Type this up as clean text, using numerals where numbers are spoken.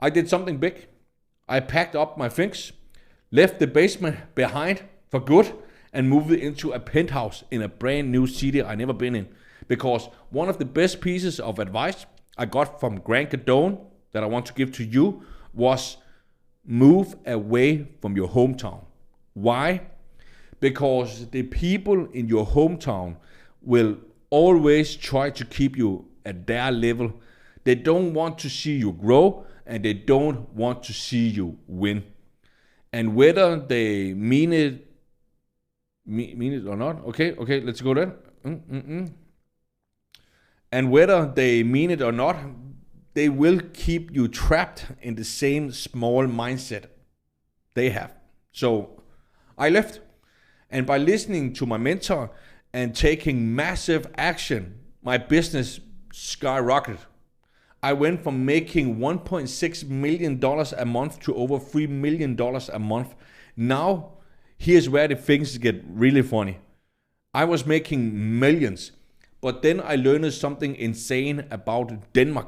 I did something big. I packed up my things, left the basement behind for good, and moved into a penthouse in a brand new city I never been in. Because one of the best pieces of advice I got from Grant Cardone that I want to give to you was move away from your hometown. Why? Because the people in your hometown will always try to keep you at their level. They don't want to see you grow, and they don't want to see you win. And whether they mean it or not, okay, let's go there. And whether they mean it or not, they will keep you trapped in the same small mindset they have. So I left, and by listening to my mentor and taking massive action, my business skyrocketed. I went from making $1.6 million a month to over $3 million a month. Now, here's where the things get really funny. I was making millions, but then I learned something insane about Denmark.